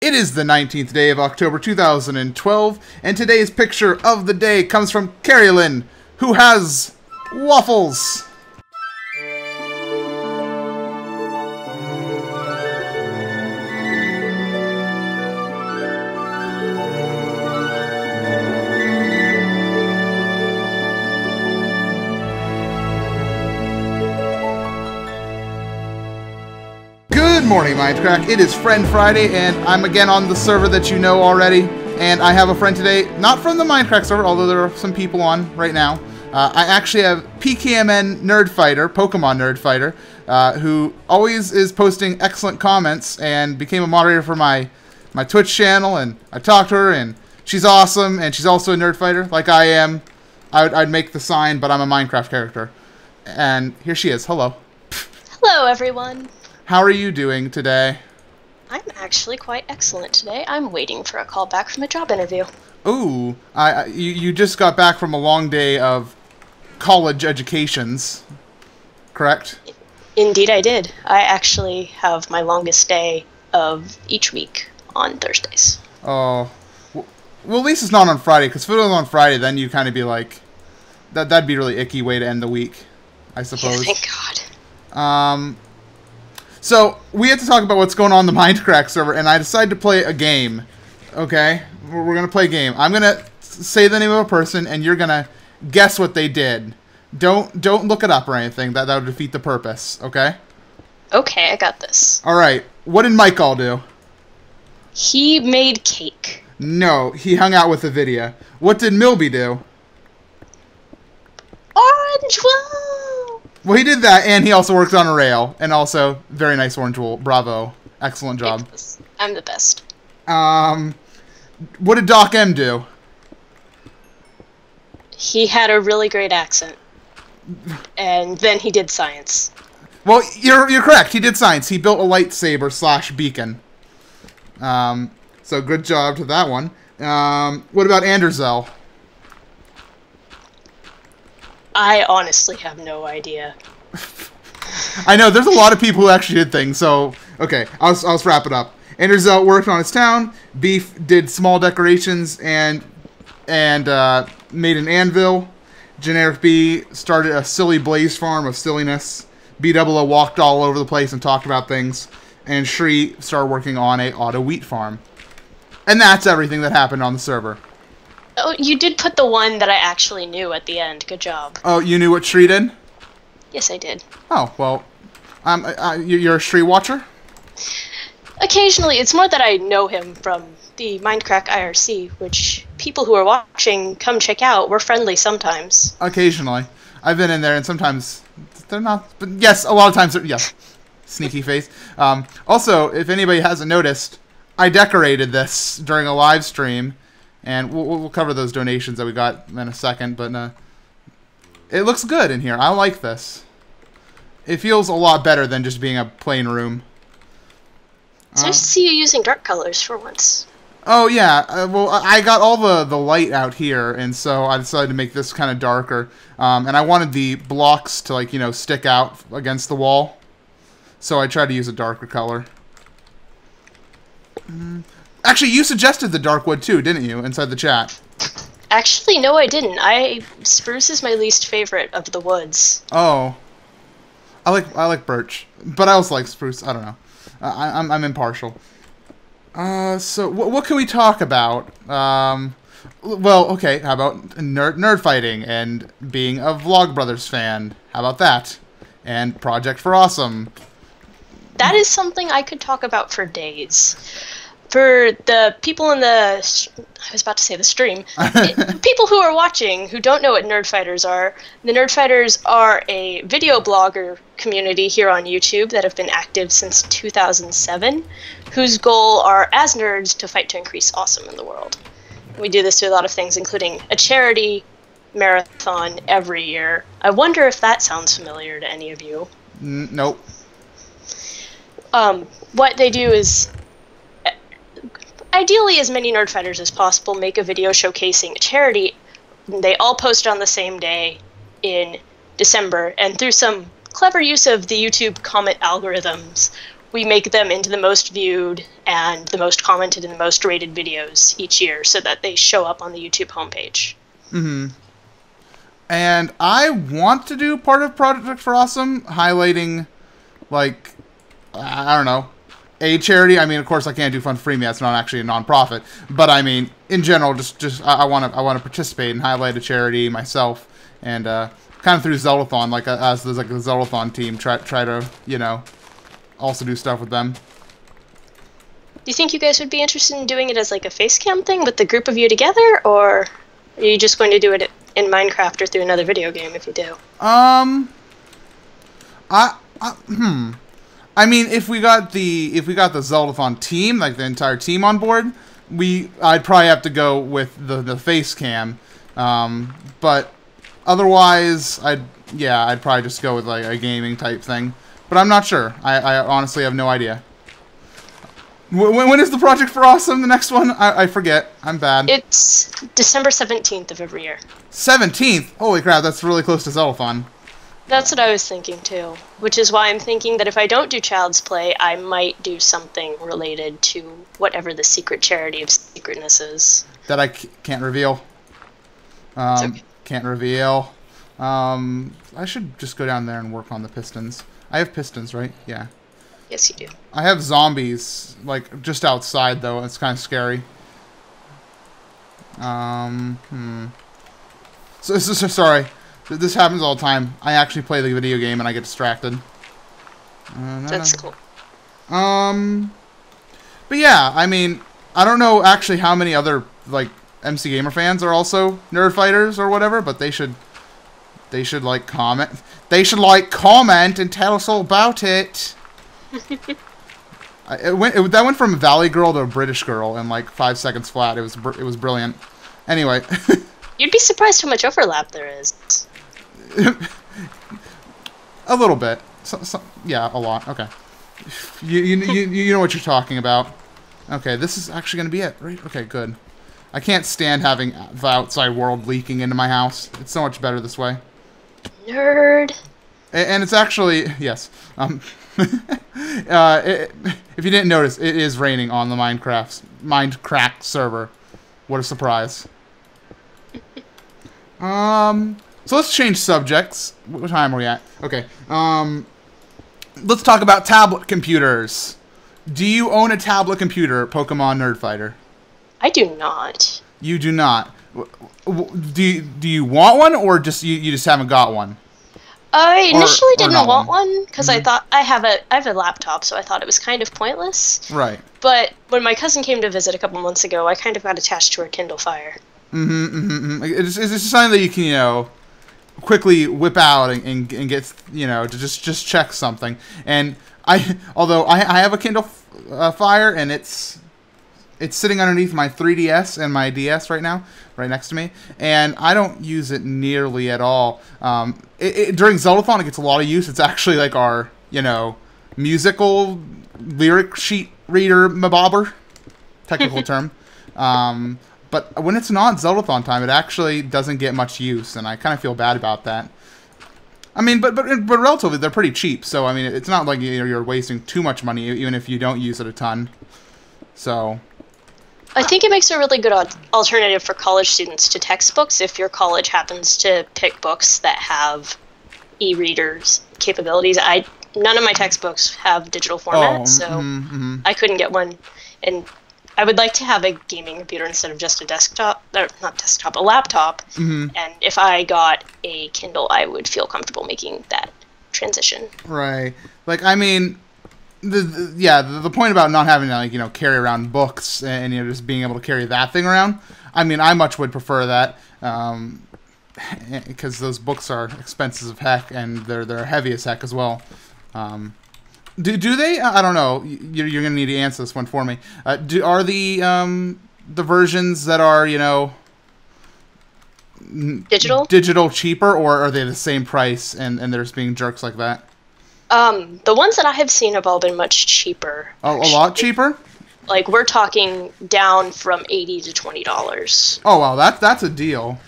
It is the 19th day of October 2012, and today's picture of the day comes from Carrie Lynn, who has waffles. Good morning, Mindcrack. It is Friend Friday, and I'm again on the server that you know already. And I have a friend today, not from the Mindcrack server, although there are some people on right now. I actually have PKMN Nerdfighter, Pokemon Nerdfighter, who always is posting excellent comments and became a moderator for my Twitch channel. And I talked to her, and she's awesome, and she's also a Nerdfighter, like I am. I'd make the sign, but I'm a Minecraft character. And here she is. Hello. Hello, everyone. How are you doing today? I'm actually quite excellent today. I'm waiting for a call back from a job interview. Ooh, you just got back from a long day of college educations, correct? Indeed I did. I actually have my longest day of each week on Thursdays. Oh, well, at least it's not on Friday, because if it was on Friday, then you'd kind of be like, that'd be a really icky way to end the week, I suppose. Yeah, thank God. So, we have to talk about what's going on the Mindcrack server, and I decided to play a game, okay? We're going to play a game. I'm going to say the name of a person, and you're going to guess what they did. Don't look it up or anything. That would defeat the purpose, okay? Okay, I got this. Alright, what did Michael do? He made cake. No, he hung out with a video. What did Milby do? Orange Wool! Well, he did that, and he also worked on a rail, and also, very nice orange wool. Bravo. Excellent job. I'm the best. What did Doc M do? He had a really great accent. And then he did science. Well, you're correct. He did science. He built a lightsaber / beacon. So good job to that one. What about Anderzel? I honestly have no idea. I know, there's a lot of people who actually did things, so... Okay, I'll wrap it up. Anderzel worked on his town. Beef did small decorations and made an anvil. Generic B started a silly blaze farm of silliness. B00 walked all over the place and talked about things. And Shri started working on a auto wheat farm. And that's everything that happened on the server. Oh, you did put the one that I actually knew at the end. Good job. Oh, you knew what Shri did? Yes, I did. Oh, well, you're a Shri watcher? Occasionally. It's more that I know him from the Mindcrack IRC, which people who are watching come check out. We're friendly sometimes. Occasionally. I've been in there, and sometimes they're not. But yes, a lot of times, yes. Sneaky face. Also, if anybody hasn't noticed, I decorated this during a live stream. And we'll cover those donations that we got in a second, but it looks good in here. I like this. It feels a lot better than just being a plain room. It's nice to see you using dark colors for once. Oh, yeah. Well, I got all the light out here, and so I decided to make this kind of darker. And I wanted the blocks to, like, stick out against the wall. So I tried to use a darker color. Actually, you suggested the dark wood too, didn't you, inside the chat? Actually, no, I didn't. Spruce is my least favorite of the woods. Oh, I like birch, but I also like spruce. I don't know. I'm impartial. So what can we talk about? Well, okay. How about nerd fighting and being a Vlogbrothers fan? How about that? And Project for Awesome. That is something I could talk about for days. For the people in the, I was about to say the stream, people who are watching who don't know what Nerdfighters are, the Nerdfighters are a video blogger community here on YouTube that have been active since 2007, whose goal are, as nerds, to fight to increase awesome in the world. We do this through a lot of things, including a charity marathon every year. I wonder if that sounds familiar to any of you. Nope. What they do is, ideally, as many Nerdfighters as possible make a video showcasing a charity. They all post on the same day in December, and through some clever use of the YouTube comment algorithms, we make them into the most viewed and the most commented and the most rated videos each year so that they show up on the YouTube homepage. Mm-hmm. And I want to do part of Project for Awesome, highlighting, like, I don't know, a charity. I mean, of course, I can't do Fun for Me. That's not actually a nonprofit. But I mean, in general, just I want to participate and highlight a charity myself, and kind of through Zeldathon, like as there's like a Zeldathon team, try to, you know, also do stuff with them. Do you think you guys would be interested in doing it as like a face cam thing with the group of you together, or are you just going to do it in Minecraft or through another video game if you do? I mean, if we got the Zeldathon team, like the entire team on board, I'd probably have to go with the face cam. But otherwise, I'd probably just go with like a gaming type thing. But I'm not sure. I honestly have no idea. When is the Project for Awesome? The next one? I forget. I'm bad. It's December 17th of every year. 17th? Holy crap! That's really close to Zeldathon. That's what I was thinking too, which is why I'm thinking that if I don't do Child's Play, I might do something related to whatever the secret charity of secretness is. That I can't reveal. Okay. Can't reveal. I should just go down there and work on the pistons. I have pistons, right? Yeah. Yes, you do. I have zombies, like, just outside, though. It's kind of scary. So sorry. This happens all the time. I actually play the video game and I get distracted. That's cool. But yeah, I mean, I don't know actually how many other, like, MC Gamer fans are also Nerdfighters or whatever, but they should like comment. They should like comment and tell us all about it. That went from a Valley girl to a British girl in like 5 seconds flat. It was brilliant. Anyway, you'd be surprised how much overlap there is. A little bit. Yeah, a lot. Okay. You know what you're talking about. Okay, this is actually going to be it, right? Okay, good. I can't stand having the outside world leaking into my house. It's so much better this way. Nerd. And it's actually, yes. If you didn't notice, it is raining on the Mindcrack server. What a surprise. So let's change subjects. What time are we at? Okay. Let's talk about tablet computers. Do you own a tablet computer, Pokemon Nerdfighter? I do not. You do not. Do you want one, or just you just haven't got one? I initially didn't want one one because I thought I have a laptop, so I thought it was kind of pointless. Right. But when my cousin came to visit a couple months ago, I kind of got attached to her Kindle Fire. It's just something that you can, you know, quickly whip out and get, you know, to just check something. And although I have a Kindle Fire, and it's sitting underneath my 3DS and my DS right now, right next to me, and I don't use it nearly at all. During Zeldathon, it gets a lot of use. It's actually like our, you know, musical lyric sheet reader mabobber, technical term. But when it's not Zeldathon time, it actually doesn't get much use, and I kind of feel bad about that. I mean, but relatively, they're pretty cheap, so I mean, it's not like you're wasting too much money, even if you don't use it a ton. So I think it makes a really good alternative for college students to textbooks if your college happens to pick books that have e-readers capabilities. None of my textbooks have digital format, so I couldn't get one. And I would like to have a gaming computer instead of just a desktop, or not desktop, a laptop. And if I got a Kindle, I would feel comfortable making that transition. Right. Like, I mean, the point about not having to, like, you know, carry around books and, you know, just being able to carry that thing around, I mean, I much would prefer that, because those books are expensive as heck, and they're heavy as heck as well. Do they? I don't know. You're gonna need to answer this one for me. Are the versions that are, you know, digital cheaper, or are they the same price and they're just being jerks like that? The ones that I have seen have all been much cheaper. Oh, a lot cheaper? Like, we're talking down from $80 to $20. Oh wow, that's a deal.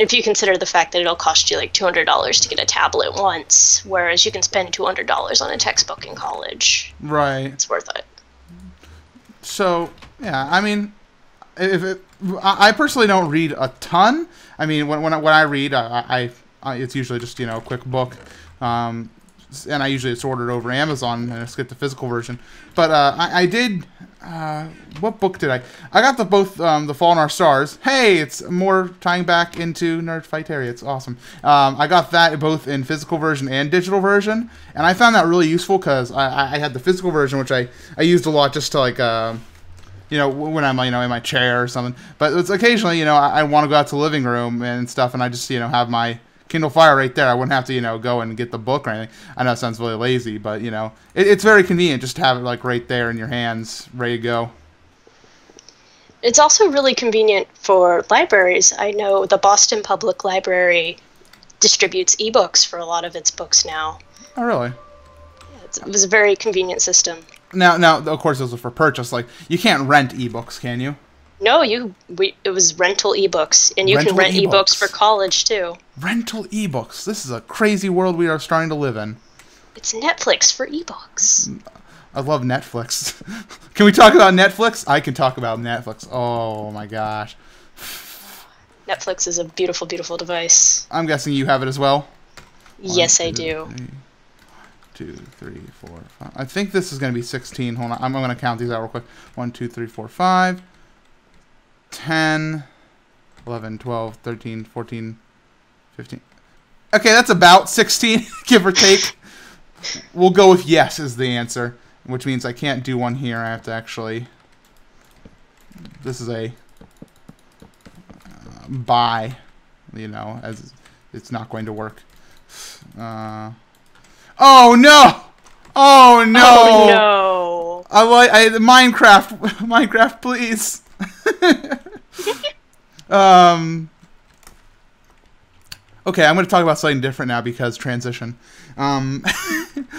If you consider the fact that it'll cost you like $200 to get a tablet once, whereas you can spend $200 on a textbook in college. Right. It's worth it. So, yeah, I mean, I personally don't read a ton. I mean, when I read, it's usually just, you know, a quick book. And I usually just order it over Amazon and just get the physical version. But I did. What book did I? I got both The Fault in Our Stars. Hey, it's more tying back into Nerdfighteria. It's awesome. I got that both in physical version and digital version, and I found that really useful because I had the physical version, which I used a lot just to like. You know, when I'm, you know, in my chair or something. But it's occasionally, you know, I want to go out to the living room and stuff, and I just, you know, have my Kindle Fire right there. I wouldn't have to, you know, go and get the book or anything. I know it sounds really lazy, but, you know, it's very convenient just to have it, like, right there in your hands, ready to go. It's also really convenient for libraries. I know the Boston Public Library distributes ebooks for a lot of its books now. Oh, really? Yeah, it was a very convenient system. Now, of course, those are for purchase. Like, you can't rent ebooks, can you? No, it was rental ebooks, and you can rent ebooks for college too. Rental ebooks. This is a crazy world we are starting to live in. It's Netflix for ebooks. I love Netflix. Can we talk about Netflix? I can talk about Netflix. Oh my gosh. Netflix is a beautiful, beautiful device. I'm guessing you have it as well? Yes, I do. 2, 3, 4, 5. I think this is going to be 16. Hold on. I'm going to count these out real quick. 1, 2, 3, 4, 5, 10, 11, 12, 13, 14, 15. Okay, that's about 16, give or take. We'll go with yes is the answer, which means I can't do one here. I have to actually... This is a buy, you know, as it's not going to work. Oh no! Oh no! Oh no! Minecraft, please. Okay, I'm going to talk about something different now because transition.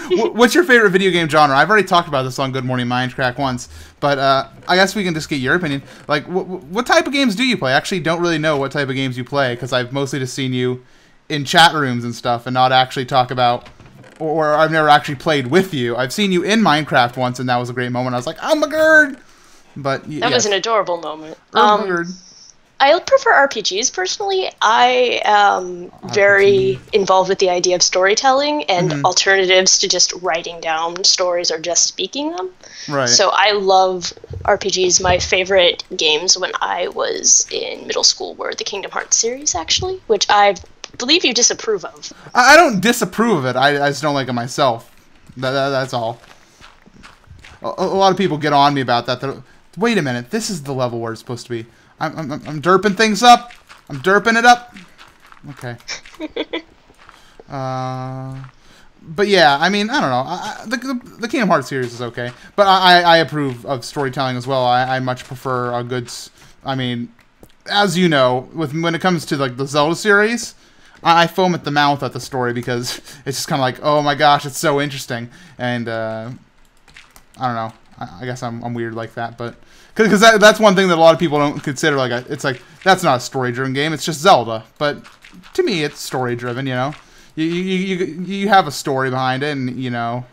What's your favorite video game genre? I've already talked about this on Good Morning Mindcrack once, but I guess we can just get your opinion. Like, what type of games do you play? I actually don't really know what type of games you play because I've mostly just seen you in chat rooms and stuff and not actually talk about, or I've never actually played with you. I've seen you in Minecraft once, and that was a great moment. I was like, oh my god! But that was an adorable moment. I I prefer RPGs personally. I am very involved with the idea of storytelling and alternatives to just writing down stories or just speaking them. Right. So I love RPGs. My favorite games when I was in middle school were the Kingdom Hearts series, actually, which I believe you disapprove of. I don't disapprove of it. I just don't like it myself. That's all. A lot of people get on me about that. Wait a minute. This is the level where it's supposed to be. I'm derping things up. I'm derping it up. Okay. But yeah, I mean, I don't know. The Kingdom Hearts series is okay, but I approve of storytelling as well. I much prefer a good. I mean, as you know, when it comes to like the Zelda series, I foam at the mouth at the story because it's just kind of like, oh my gosh, it's so interesting, and I don't know. I guess I'm weird like that, but because that's one thing that a lot of people don't consider. Like, it's like that's not a story-driven game; it's just Zelda. But to me, it's story-driven. You know, you have a story behind it, and you know.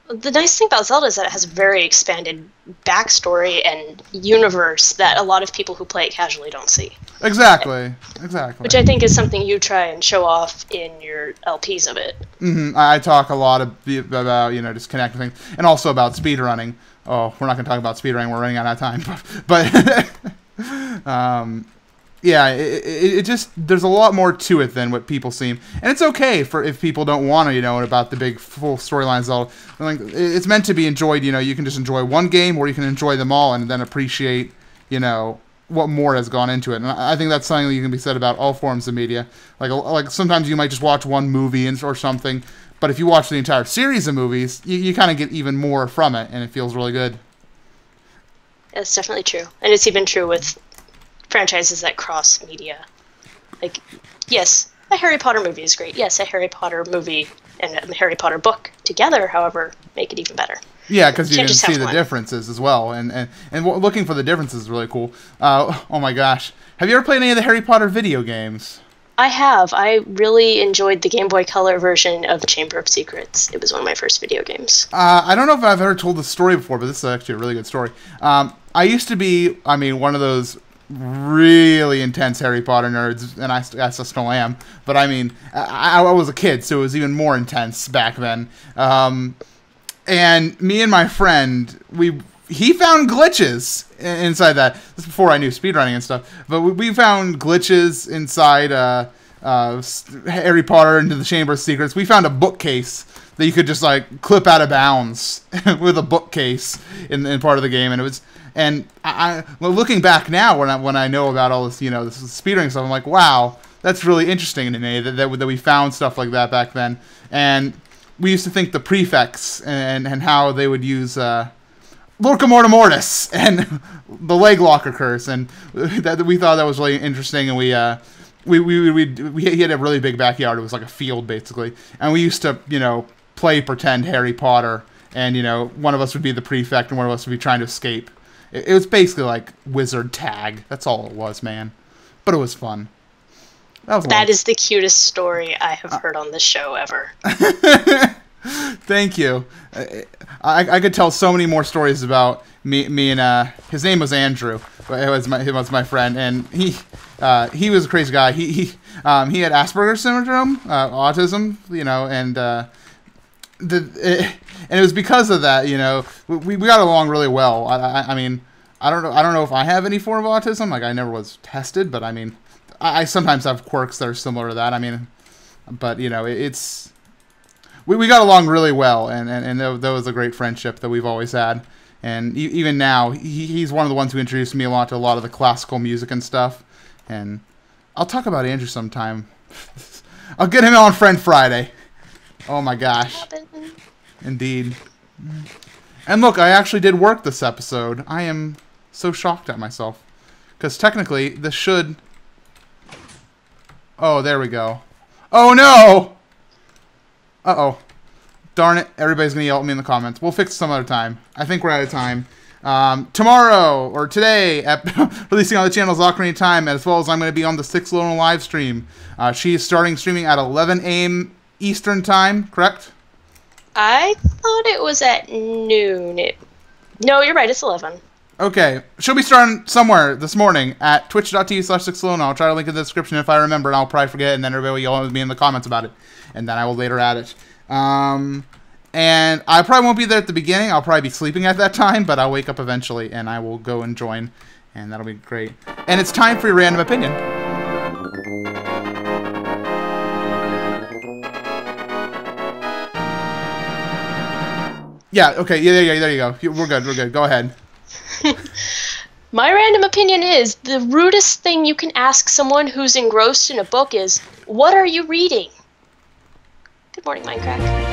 The nice thing about Zelda is that it has a very expanded backstory and universe that a lot of people who play it casually don't see. Exactly. Which I think is something you try and show off in your LPs of it. I talk a lot about, you know, just connecting things, and also about speedrunning. Oh, we're not going to talk about speedrunning. We're running out of time. But yeah, it just, there's a lot more to it than what people seem. And it's okay if people don't want to, you know, about the big full storylines. Like, it's meant to be enjoyed, you know, you can just enjoy one game or you can enjoy them all and then appreciate, you know, what more has gone into it. And I think that's something that can be said about all forms of media. Like sometimes you might just watch one movie or something, but if you watch the entire series of movies, you kind of get even more from it, and it feels really good. That's definitely true. And it's even true with franchises that cross media. Like, yes, a Harry Potter movie is great. Yes, a Harry Potter movie and a Harry Potter book together, however, make it even better. Yeah, because you Can't can just see have the one. differences as well, and looking for the differences is really cool. Oh my gosh, have you ever played any of the Harry Potter video games? I have. I really enjoyed the Game Boy Color version of Chamber of Secrets. It was one of my first video games. I don't know if I've ever told this story before, but this is actually a really good story. I used to be, one of those really intense Harry Potter nerds, and I still am. But I was a kid, so it was even more intense back then. And me and my friend, he found glitches inside that. This is before I knew speedrunning and stuff. But we found glitches inside Harry Potter into the Chamber of Secrets. We found a bookcase that you could just like clip out of bounds with a bookcase in part of the game, and it was. And well, looking back now, when I know about all this, this speedrunning stuff, I'm like, wow, that's really interesting to me that we found stuff like that back then. And we used to think the prefects and how they would use Lorca Mortis and the leg locker curse, and that we thought that was really interesting. And he had a really big backyard. It was like a field basically, and we used to play pretend Harry Potter, and one of us would be the prefect and one of us would be trying to escape. It was basically like wizard tag. That's all it was, man. But it was fun. That is the cutest story I have heard on this show ever. Thank you. I could tell so many more stories about me and his name was Andrew. It was my friend, and he was a crazy guy. He had Asperger's syndrome, autism, and it was because of that, we got along really well. I don't know if I have any form of autism. Like, I never was tested, but I sometimes have quirks that are similar to that. But it's we got along really well, and that was a great friendship that we've always had. And even now, he's one of the ones who introduced me a lot of the classical music and stuff. And I'll talk about Andrew sometime. I'll get him on Friend Friday. Oh my gosh. Indeed. And look, I actually did work this episode. I am so shocked at myself. Because technically, this should... Oh, there we go. Oh no! Uh-oh. Darn it. Everybody's going to yell at me in the comments. We'll fix it some other time. I think we're out of time. Tomorrow, or today, releasing on the channel is Ocarina of Time, as well as I'm going to be on the 6 Lone live stream. She's starting streaming at 11 a.m. Eastern Time, correct? I thought it was at noon. No, you're right. It's 11. Okay. She'll be starting somewhere this morning at twitch.tv/6lone. I'll try to link in the description if I remember, and I'll probably forget, and then everybody will yell at me in the comments about it. And then I will later add it. And I probably won't be there at the beginning. I'll probably be sleeping at that time, but I'll wake up eventually, and I will go and join, and that'll be great. And it's time for your random opinion. Yeah, okay, yeah, there you go. We're good. Go ahead. My random opinion is, the rudest thing you can ask someone who's engrossed in a book is, what are you reading? Good morning, Mindcrack.